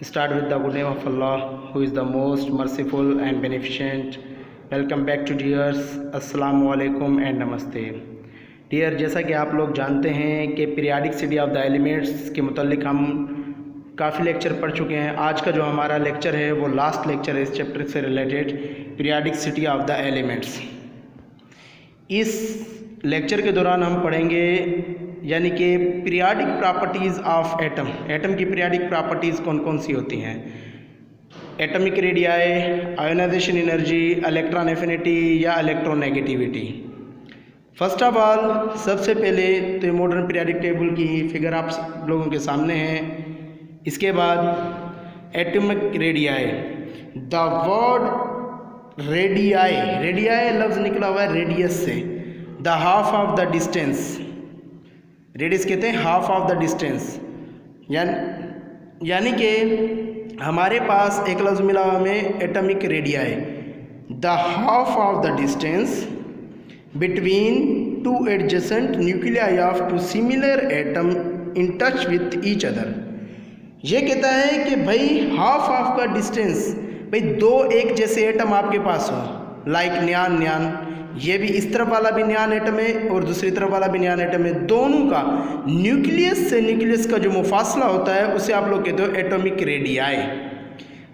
Start with the good name of Allah, who is the most merciful and beneficent. Welcome back to dears. Assalamu alaikum and namaste. Dear, जैसा कि आप लोग जानते हैं कि periodicity of the elements के मुतल्लिक हम काफ़ी लेक्चर पढ़ चुके हैं। आज का जो हमारा लेक्चर है वो लास्ट लेक्चर है इस चैप्टर से related, periodicity of the elements. इस लेक्चर के दौरान हम पढ़ेंगे यानी कि periodic properties of atom. Atom की पीरियाडिक प्रॉपर्टीज़ कौन कौन सी होती हैं, atomic radii, ionization energy, electron affinity या इलेक्ट्रोनेगेटिविटी। फर्स्ट ऑफ ऑल, सबसे पहले तो मॉडर्न पीरियाडिक टेबल की फिगर आप लोगों के सामने है। इसके बाद atomic radii, the word radii, radii लफ्ज़ निकला हुआ है रेडियस से, the half of the distance, radius कहते हैं हाफ ऑफ द डिस्टेंस, यानी कि हमारे पास एक लफ्ज़ मिला हुआ हमें atomic radii, the half of the distance between two adjacent nuclei of two similar atom in touch with each other. ये कहता है कि भाई हाफ ऑफ का डिस्टेंस, भाई दो एक जैसे एटम आपके पास हो, लाइक न्यान न्यान, ये भी इस तरफ वाला भी न्यान एटम है और दूसरी तरफ वाला भी न्यान एटम है, दोनों का न्यूक्लियस से न्यूक्लियस का जो मुफासला होता है उसे आप लोग कहते हो atomic radii.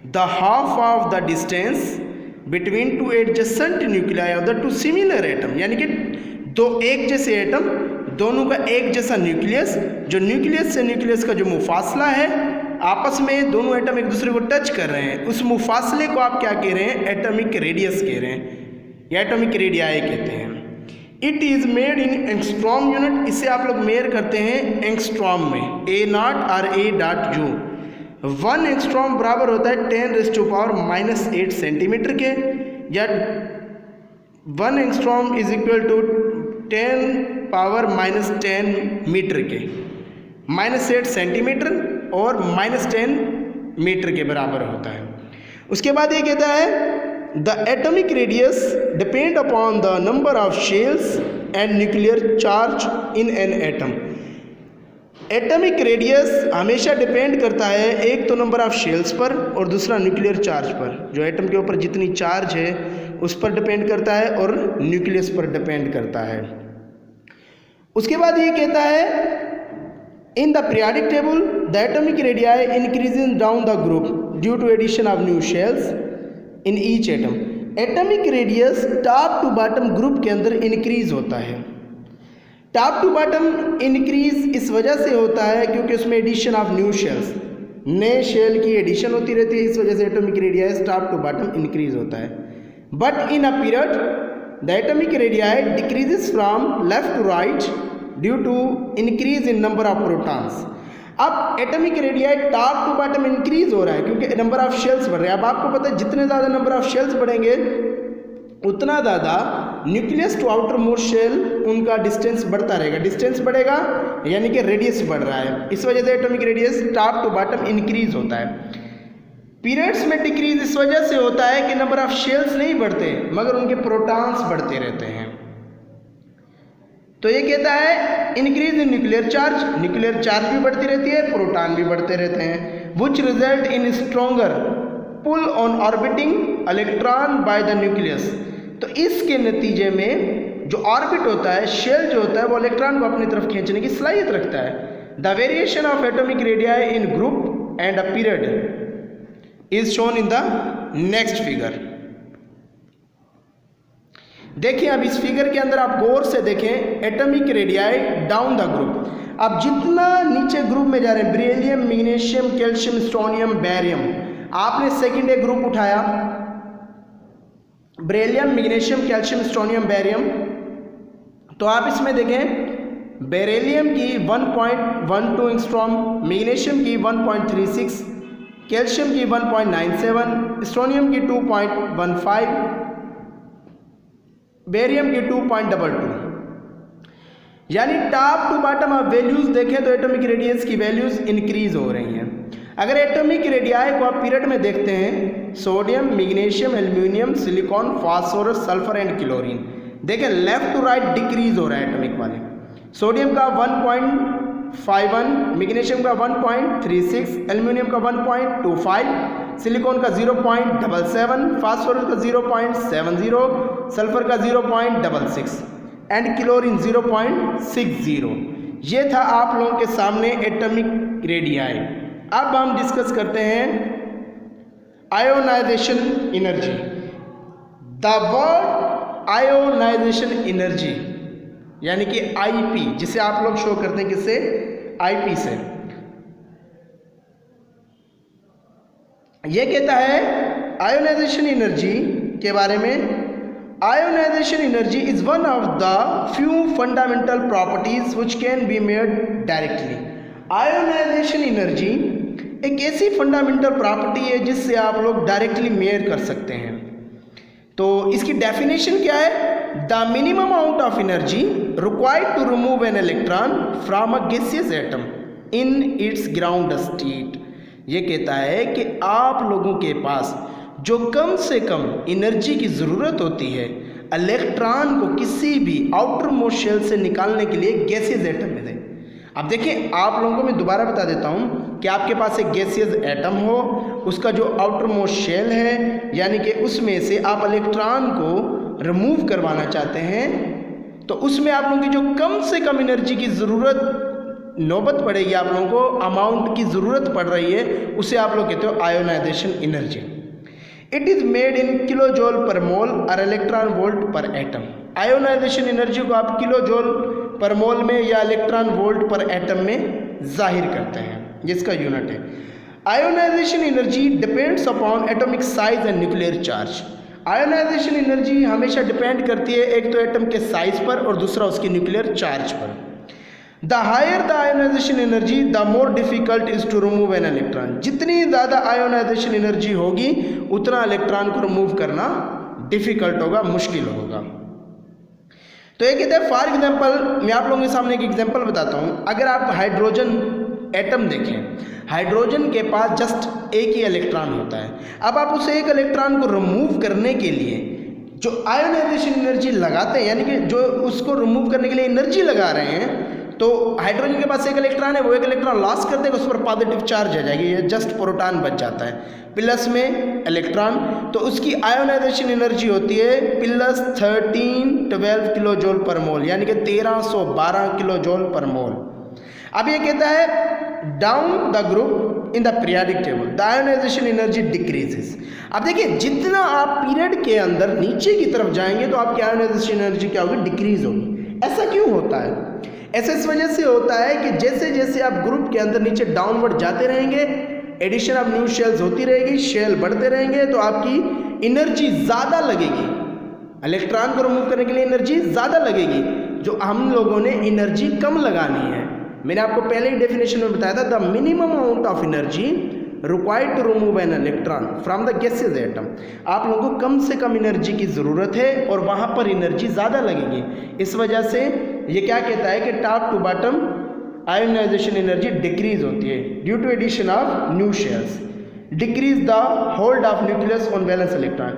The half of the distance between two adjacent nuclei of the two similar atom, यानी कि दो एक जैसे एटम, दोनों का एक जैसा न्यूक्लियस, जो न्यूक्लियस से न्यूक्लियस का जो मुफासला है, आपस में दोनों एटम एक दूसरे को टच कर रहे हैं, उस मुफासले को आप क्या कह रहे हैं, एटॉमिक रेडियस कह रहे हैं या एटॉमिक रेडियाई कहते हैं। It is made in angstrom unit, इसे आप लोग मेयर करते हैं एंगस्ट्रॉम में, A0 और A.U। 1 एंगस्ट्रॉम बराबर होता है 10⁻⁻8 सेंटीमीटर के, या 1 angstrom is equal to 10⁻⁻10 metre के, -8 सेंटीमीटर और -10 मीटर के बराबर होता है। उसके बाद ये कहता है the atomic radius depend upon the number of shells and nuclear charge in an atom. Atomic radius हमेशा डिपेंड करता है एक तो नंबर ऑफ शेल्स पर और दूसरा न्यूक्लियर चार्ज पर, जो एटम के ऊपर जितनी चार्ज है उस पर डिपेंड करता है और न्यूक्लियस पर डिपेंड करता है। उसके बाद ये कहता है in the periodic table the atomic radii increasing down the group due to addition of new shells in each atom. Atomic radius top to bottom group के अंदर इंक्रीज होता है। टॉप टू बॉटम इंक्रीज इस वजह से होता है क्योंकि उसमें एडिशन ऑफ न्यू शेल्स, नए शेल की एडिशन होती रहती है, इस वजह से atomic radii top to bottom increase होता है। But in a period the atomic radii decreases from left to right due to increase in number of protons. अब atomic radii top to bottom increase हो रहा है क्योंकि number of shells बढ़ रहे हैं। अब आपको पता है जितने ज़्यादा नंबर ऑफ शेल्स बढ़ेंगे उतना ज़्यादा nucleus to outermost shell उनका डिस्टेंस बढ़ता रहेगा, डिस्टेंस बढ़ेगा यानी कि रेडियस बढ़ रहा है, इस वजह से atomic radius top to bottom increase होता है। पीरियड्स में डिक्रीज इस वजह से होता है कि नंबर ऑफ शेल्स नहीं बढ़ते मगर उनके प्रोटॉन्स बढ़ते रहते हैं। तो ये कहता है increase in nuclear charge, nuclear charge भी बढ़ती रहती है, प्रोटॉन भी बढ़ते रहते हैं, which result in stronger pull on orbiting electron by the nucleus. तो इसके नतीजे में जो ऑर्बिट होता है, शेल जो होता है, वो इलेक्ट्रॉन को अपनी तरफ खींचने की सलाहियत रखता है। The variation of atomic radii in group and a period is shown in the next figure. देखिए अब इस फिगर के अंदर आप गौर से देखें, atomic radii down the group. अब जितना नीचे ग्रुप में जा रहे हैं, बेरिलियम, मैग्नीशियम, कैल्शियम, स्ट्रोनियम, बेरियम, आपने सेकेंड ए ग्रुप उठाया, बेरिलियम, मैग्नीशियम, कैल्शियम, स्ट्रोनियम, बेरियम, तो आप इसमें देखें बेरिलियम की 1.12 एंगस्ट्रॉम, मैग्नीशियम की 1.36, कैल्शियम की 1.97, स्ट्रोनियम की 2.15, बेरियम की 2.22। यानी टॉप टू बॉटम आप वैल्यूज देखें तो एटॉमिक रेडियस की वैल्यूज इंक्रीज हो रही हैं। अगर एटॉमिक रेडियाई को आप पीरियड में देखते हैं, sodium, magnesium, aluminium, silicon, phosphorus, sulphur and chlorine, देखें लेफ्ट टू राइट डिक्रीज हो रहा है एटॉमिक वाले। सोडियम का 1.51, मैग्नीशियम का 1.36, एल्युमिनियम का 1.25, सिलिकॉन का 0.77, फास्फोरस का 0.70, सल्फर का 0.66 एंड क्लोरीन 0.60। ये था आप लोगों के सामने एटॉमिक रेडियाई। अब हम डिस्कस करते हैं ionization energy. The word ionization energy यानी कि आईपी, जिसे आप लोग शो करते हैं किससे, आईपी से। ये कहता है आयोनाइजेशन एनर्जी के बारे में, ionization energy is one of the few fundamental properties which can be measured directly. Ionization energy एक ऐसी फंडामेंटल प्रॉपर्टी है जिससे आप लोग डायरेक्टली मेजर कर सकते हैं। तो इसकी डेफिनेशन क्या है, the minimum amount of energy required to remove an electron from a gaseous atom in its ground state. ये कहता है कि आप लोगों के पास जो कम से कम एनर्जी की ज़रूरत होती है इलेक्ट्रॉन को किसी भी आउटर मोस्ट शेल से निकालने के लिए गैसियस एटम में दें। अब देखिए, आप लोगों को मैं दोबारा बता देता हूँ कि आपके पास एक गैसियस एटम हो, उसका जो आउटर मोस्ट शेल है यानी कि उसमें से आप इलेक्ट्रॉन को रिमूव करवाना चाहते हैं, तो उसमें आप लोगों की जो कम से कम एनर्जी की ज़रूरत नौबत पड़ेगी, आप लोगों को अमाउंट की ज़रूरत पड़ रही है, उसे आप लोग कहते हो ionization energy. It is made in kilo joule per mole और electron volt per atom. Ionization energy को आप किलो जॉल पर मोल में या इलेक्ट्रॉन वोल्ट पर एटम में जाहिर करते हैं, जिसका यूनिट है। Ionization energy depends upon atomic size and nuclear charge. Ionization energy हमेशा डिपेंड करती है एक तो एटम के साइज पर और दूसरा उसके न्यूक्लियर चार्ज पर। The higher the ionization energy the more difficult is to remove an electron. जितनी ज़्यादा आयोनाइजेशन एनर्जी होगी उतना इलेक्ट्रॉन को रिमूव करना डिफिकल्ट होगा, मुश्किल होगा। तो ये कहते हैं, फॉर एग्जाम्पल मैं आप लोगों के सामने एक एग्जाम्पल बताता हूँ। अगर आप हाइड्रोजन एटम देखें, हाइड्रोजन के पास जस्ट एक ही इलेक्ट्रॉन होता है। अब आप उस एक इलेक्ट्रॉन को रिमूव करने के लिए जो आयोनाइजेशन एनर्जी लगाते हैं, यानी कि जो उसको रिमूव करने के लिए एनर्जी लगा रहे हैं, तो हाइड्रोजन के पास एक इलेक्ट्रॉन है, वो एक इलेक्ट्रॉन लॉस कर देगा, उस पर पॉजिटिव चार्ज आ जाएगी, ये जस्ट प्रोटॉन बच जाता है, प्लस में इलेक्ट्रॉन। तो उसकी आयोनाइजेशन एनर्जी होती है प्लस 1312 किलो जूल पर मोल, यानी कि 1312 किलो जूल पर मोल। अब ये कहता है down the group in the periodic table the ionization energy decreases. अब देखिए, जितना आप पीरियड के अंदर नीचे की तरफ जाएंगे तो आपकी आयोनाइजेशन एनर्जी क्या होगी, डिक्रीज होगी। ऐसा क्यों होता है? ऐसे इस वजह से होता है कि जैसे जैसे आप ग्रुप के अंदर नीचे डाउनवर्ड जाते रहेंगे, एडिशन ऑफ न्यू शेल्स होती रहेगी, शेल बढ़ते रहेंगे, तो आपकी एनर्जी ज़्यादा लगेगी, इलेक्ट्रॉन को रिमूव करने के लिए एनर्जी ज़्यादा लगेगी, जो हम लोगों ने एनर्जी कम लगानी है। मैंने आपको पहले ही डेफिनेशन में बताया था, the minimum amount of energy required to remove an electron from the gaseous atom. आप लोगों को कम से कम एनर्जी की ज़रूरत है और वहाँ पर एनर्जी ज़्यादा लगेगी। इस वजह से ये क्या कहता है कि top to bottom ionization energy decrease होती है due to addition of new shells, decrease the hold of nucleus on valence electron.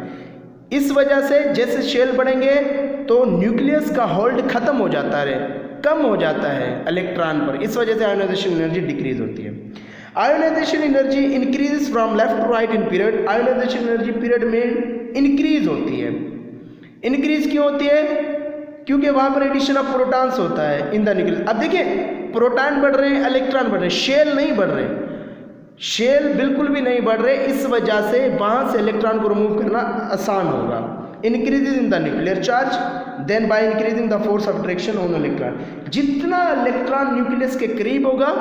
इस वजह से जैसे शेल बढ़ेंगे तो न्यूक्लियस का होल्ड खत्म हो जाता है, कम हो जाता है इलेक्ट्रॉन पर, इस वजह से आयोनाइजेशन एनर्जी डिक्रीज होती है। Ionization energy increase from left to right in period. Ionization energy period में इंक्रीज होती है। इंक्रीज क्यों होती है? क्योंकि वहाँ पर एडिशन ऑफ प्रोटॉन्स होता है इन द न्यूक्लियस। अब देखिए, प्रोटॉन बढ़ रहे हैं, इलेक्ट्रॉन बढ़ रहे हैं, शेल नहीं बढ़ रहे, शेल बिल्कुल भी नहीं बढ़ रहे। इस वजह से वहाँ से इलेक्ट्रॉन को रिमूव करना आसान होगा। Increases in the nuclear charge then by increasing the force of attraction on electron. जितना इलेक्ट्रॉन न्यूक्लियस के करीब होगा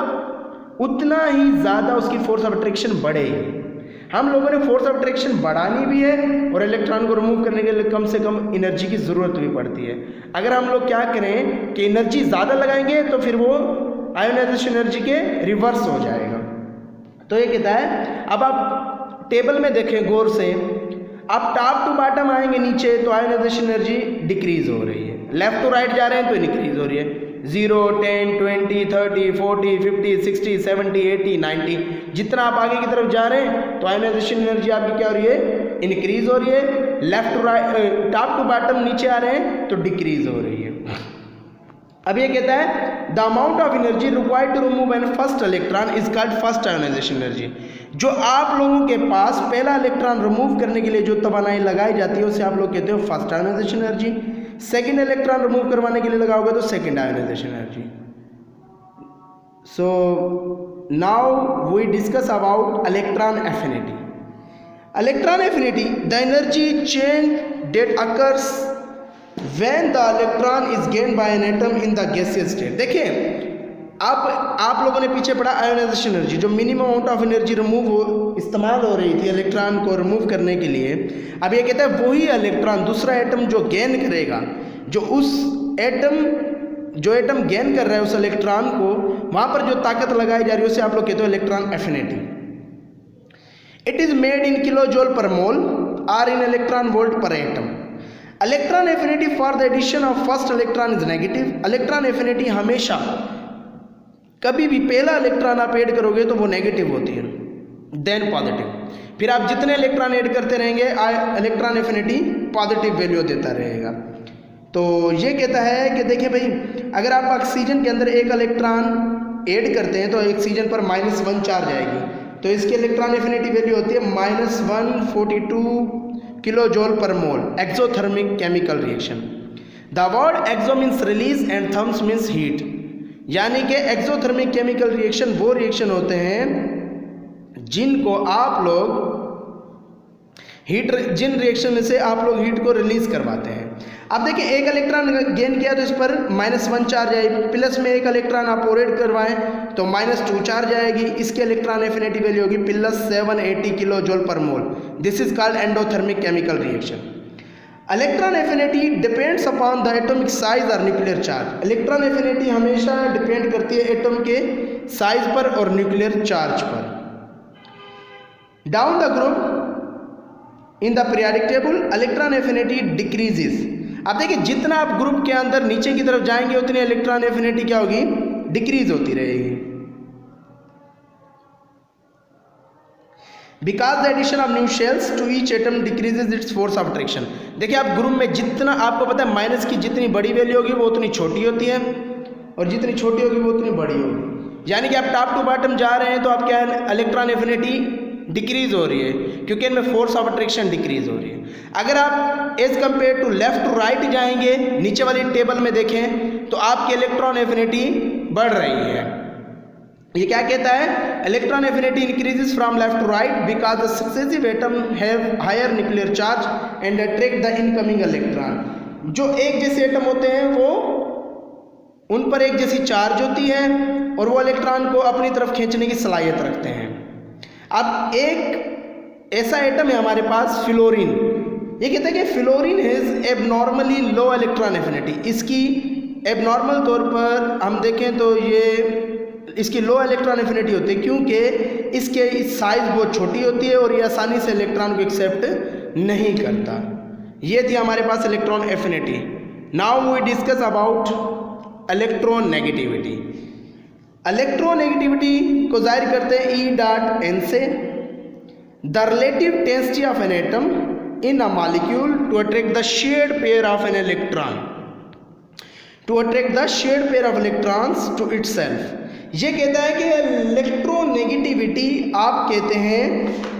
उतना ही ज़्यादा उसकी फोर्स ऑफ अट्रैक्शन बढ़ेगी। हम लोगों ने फोर्स ऑफ अट्रैक्शन बढ़ानी भी है और इलेक्ट्रॉन को रिमूव करने के लिए कम से कम एनर्जी की ज़रूरत भी पड़ती है। अगर हम लोग क्या करें कि एनर्जी ज़्यादा लगाएंगे तो फिर वो आयोनाइजेशन एनर्जी के रिवर्स हो जाएगा। तो ये कहता है, अब आप टेबल में देखें गौर से, आप टॉप टू बॉटम आएंगे नीचे तो आयोनाइजेशन एनर्जी डिक्रीज हो रही है, लेफ्ट टू राइट जा रहे हैं तो इंक्रीज हो रही है। 0, 10, 20, 30, 40, 50, 60, 70, 80, 90, जितना आप आगे की तरफ जा रहे हैं तो आयोनाइजेशन एनर्जी आपकी क्या हो रही है, इंक्रीज हो रही है। Left to right, top to bottom नीचे आ रहे हैं तो डिक्रीज हो रही है। अब ये कहता है the amount of energy required to remove an first electron is called first ionization energy. जो आप लोगों के पास पहला इलेक्ट्रॉन रिमूव करने के लिए जो तवानाई लगाई जाती है उसे आप लोग कहते हो first ionization energy. Second electron remove करवाने के लिए लगाओगे तो second ionization energy. So now we discuss about electron affinity. Electron affinity the energy change that occurs when the electron is gained by an atom in the gaseous state। देखिए अब आप लोगों ने पीछे पढ़ा आयोनाइजेशन एनर्जी, जो minimum amount of energy इस्तेमाल हो रही थी इलेक्ट्रॉन को रिमूव करने के लिए। अब ये कहता है वही इलेक्ट्रॉन दूसरा एटम जो गेन करेगा, जो एटम गेन कर रहा है उस इलेक्ट्रॉन को, वहाँ पर जो ताकत लगाई जा रही है उसे आप लोग कहते हो electron affinity. It is made in kilo joule per mole और in electron volt per atom. Electron affinity for the addition of first electron is negative. Electron affinity हमेशा कभी भी पहला इलेक्ट्रॉन आप ऐड करोगे तो वो नेगेटिव होती है, देन पॉजिटिव। फिर आप जितने इलेक्ट्रॉन ऐड करते रहेंगे इलेक्ट्रॉन एफिनिटी पॉजिटिव वैल्यू देता रहेगा। तो ये कहता है कि देखिए भाई, अगर आप ऑक्सीजन के अंदर एक इलेक्ट्रॉन ऐड करते हैं तो ऑक्सीजन पर -1 चार्ज आएगी, तो इसकी इलेक्ट्रॉन एफिनिटी वैल्यू होती है -142 kilo joule per mole. Exothermic chemical reaction. The word exo means release and therms means heat, यानी कि एक्सोथर्मिक केमिकल रिएक्शन वो रिएक्शन होते हैं जिनको आप लोग जिन रिएक्शन से आप लोग हीट को रिलीज करवाते हैं। अब देखिए एक इलेक्ट्रॉन गेन किया तो इस पर -1 चार्ज आएगी, प्लस में एक इलेक्ट्रॉन आप और ऐड करवाएं तो -2 चार्ज आएगी। इसकी इलेक्ट्रॉन एफिनिटी वैल्यू होगी +780 kilo joule per mole. This is called endothermic chemical reaction. Electron affinity depends upon the atomic size और न्यूक्लियर चार्ज। इलेक्ट्रॉन एफिनिटी हमेशा डिपेंड करती है एटम के साइज पर और न्यूक्लियर चार्ज पर। Down the group in the periodic table electron affinity decreases. अब देखिए जितना आप ग्रुप के अंदर नीचे की तरफ जाएंगे उतनी इलेक्ट्रॉन एफिनिटी क्या होगी, डिक्रीज होती रहेगी। Because the addition of new shells to each atom decreases its force of attraction. देखिए आप ग्रुप में जितना, आपको पता है माइनस की जितनी बड़ी वैल्यू होगी वो उतनी छोटी होती है और जितनी छोटी होगी वो उतनी बड़ी होगी। यानी कि आप टॉप टू बॉटम जा रहे हैं तो आप क्या है, इलेक्ट्रॉन एफिनिटी डिक्रीज हो रही है क्योंकि इनमें फोर्स ऑफ अट्रैक्शन डिक्रीज हो रही है। अगर आप as compare to left to right जाएंगे, नीचे वाली टेबल में देखें तो आपकी इलेक्ट्रॉन एफिनिटी बढ़ रही है। ये क्या कहता है, electron affinity increases from left to right because the successive atom have higher nuclear charge and attract the incoming electron. जो एक जैसे एटम होते हैं वो उन पर एक जैसी चार्ज होती है और वो इलेक्ट्रॉन को अपनी तरफ खींचने की सलाहियत रखते हैं। अब एक ऐसा एटम है हमारे पास फ्लोरीन। ये कहते हैं कि fluorine has abnormally low electron affinity. इसकी एबनॉर्मल तौर पर हम देखें तो ये इसकी लो इलेक्ट्रॉन एफिनिटी होती है क्योंकि इसके साइज बहुत छोटी होती है और ये आसानी से इलेक्ट्रॉन को एक्सेप्ट नहीं करता। ये थी हमारे पास electron affinity. Now we discuss about electronegativity. Electronegativity को जाहिर करते हैं E.N से। The relative density of an atom in a molecule to attract the shared pair of an electron, to attract the shared pair of electrons to itself. ये कहता है कि electronegativity आप कहते हैं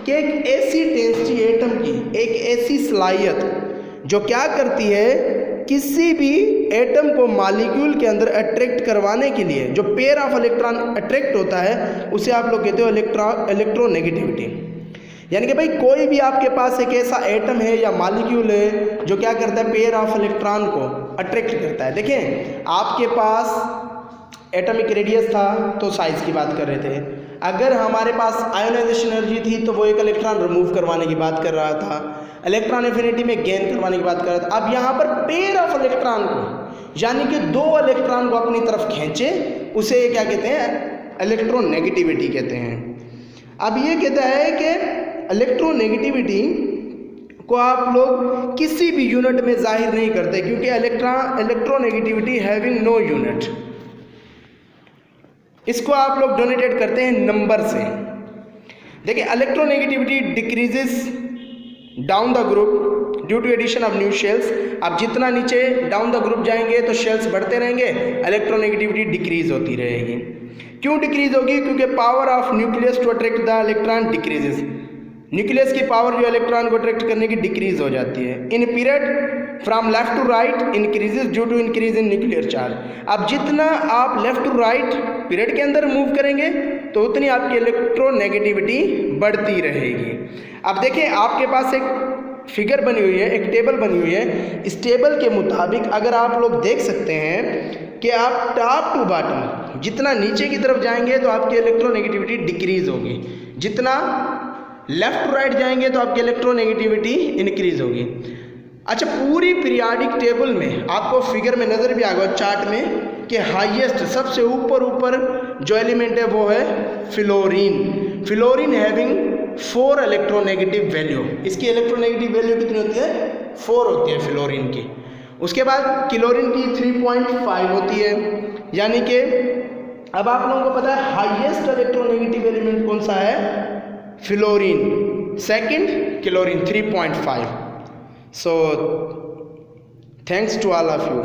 कि एक ऐसी डेंसिटी एटम की, एक ऐसी सलाहियत जो क्या करती है, किसी भी एटम को मॉलिक्यूल के अंदर अट्रैक्ट करवाने के लिए जो पेयर ऑफ इलेक्ट्रॉन अट्रैक्ट होता है उसे आप लोग कहते हो इलेक्ट्रोनेगेटिविटी। यानी कि भाई कोई भी आपके पास एक ऐसा एटम है या मॉलिक्यूल है जो क्या करता है, पेयर ऑफ इलेक्ट्रॉन को अट्रैक्ट करता है। देखें आपके पास एटॉमिक रेडियस था तो साइज की बात कर रहे थे, अगर हमारे पास आयोनाइजेशन एनर्जी थी तो वो एक इलेक्ट्रॉन रिमूव करवाने की बात कर रहा था, इलेक्ट्रॉन एफिनिटी में गेन करवाने की बात कर रहा था। अब यहाँ पर पेयर ऑफ इलेक्ट्रॉन को, यानी कि दो इलेक्ट्रॉन को अपनी तरफ खींचे, उसे क्या कहते हैं, इलेक्ट्रोनेगेटिविटी कहते हैं। अब ये कहता है कि इलेक्ट्रोनेगेटिविटी को आप लोग किसी भी यूनिट में जाहिर नहीं करते क्योंकि इलेक्ट्रोनेगेटिविटी हैविंग नो यूनिट, इसको आप लोग डोनेटेड करते हैं नंबर से। देखिए electronegativity decreases down the group due to addition of new shells. आप जितना नीचे डाउन द ग्रुप जाएंगे तो शेल्स बढ़ते रहेंगे, इलेक्ट्रोनेगेटिविटी डिक्रीज होती रहेगी। क्यों डिक्रीज होगी? क्योंकि power of nucleus to attract the electron decreases. Nucleus की पावर जो इलेक्ट्रॉन को अट्रैक्ट करने की डिक्रीज हो जाती है। In period from left to right increases due to increase in nuclear charge. अब जितना आप लेफ्ट टू राइट पीरियड के अंदर मूव करेंगे तो उतनी आपकी इलेक्ट्रोनेगेटिविटी बढ़ती रहेगी। अब देखें, आपके पास एक फिगर बनी हुई है, एक टेबल बनी हुई है। इस टेबल के मुताबिक अगर आप लोग देख सकते हैं कि आप टॉप टू बॉटम जितना नीचे की तरफ जाएंगे तो आपकी इलेक्ट्रोनेगेटिविटी डिक्रीज होगी, जितना लेफ्ट टू राइट जाएंगे तो आपकी इलेक्ट्रोनेगेटिविटी इंक्रीज होगी। अच्छा, पूरी पीरियाडिक टेबल में आपको फिगर में नज़र भी आ गया चार्ट में कि हाईएस्ट सबसे ऊपर जो एलिमेंट है वो है fluorine. Fluorine having 4 electronegative value. इसकी इलेक्ट्रोनेगेटिव वैल्यू कितनी होती है? 4 होती है फ्लोरीन की। उसके बाद क्लोरीन की 3.5 होती है। यानी कि अब आप लोगों को पता है हाईएस्ट इलेक्ट्रोनेगेटिव एलिमेंट कौन सा है? Fluorine. Second chlorine 3.5। So thanks to all of you.